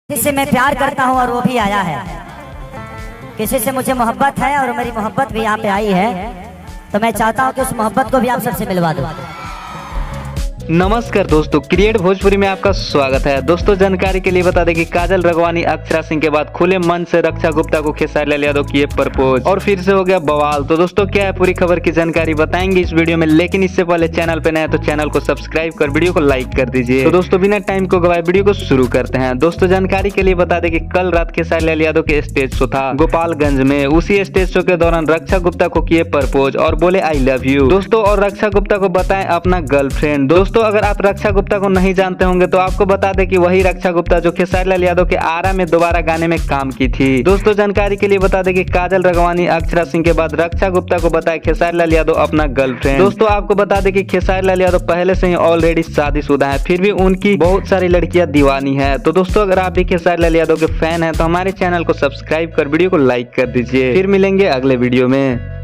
किसी से मैं प्यार करता हूँ और वो भी आया है। किसी से मुझे मोहब्बत है और मेरी मोहब्बत भी यहाँ पे आई है, तो मैं चाहता हूँ कि उस मोहब्बत को भी आप सबसे मिलवा दो। नमस्कार दोस्तों, क्रिएट भोजपुरी में आपका स्वागत है। दोस्तों जानकारी के लिए बता दें कि काजल राघवानी अक्षरा सिंह के बाद खुले मन से रक्षा गुप्ता को खेसारी लाल यादव किए प्रपोज और फिर से हो गया बवाल। तो दोस्तों क्या है पूरी खबर की जानकारी बताएंगे इस वीडियो में, लेकिन इससे पहले चैनल पे नए हैं तो चैनल को सब्सक्राइब कर वीडियो को लाइक कर दीजिए। तो दोस्तों बिना टाइम को गवाए वीडियो को शुरू करते हैं। दोस्तों जानकारी के लिए बता दें कि कल रात खेसारी लाल यादव के स्टेज शो था गोपालगंज में। उसी स्टेज शो के दौरान रक्षा गुप्ता को किए प्रपोज और बोले आई लव यू दोस्तों, और रक्षा गुप्ता को बताएं अपना गर्लफ्रेंड। दोस्तों अगर आप रक्षा गुप्ता को नहीं जानते होंगे तो आपको बता दें कि वही रक्षा गुप्ता जो खेसारी लाल यादव के आरा में दोबारा गाने में काम की थी। दोस्तों जानकारी के लिए बता दें कि काजल राघवानी अक्षरा सिंह के बाद रक्षा गुप्ता को बताया खेसारी लाल यादव अपना गर्लफ्रेंड। दोस्तों आपको बता दें कि खेसारी लाल यादव पहले से ही ऑलरेडी शादीशुदा है, फिर भी उनकी बहुत सारी लड़कियां दीवानी है। तो दोस्तों अगर आप भी खेसारी लाल यादव के फैन है तो हमारे चैनल को सब्सक्राइब कर वीडियो को लाइक कर दीजिए। फिर मिलेंगे अगले वीडियो में।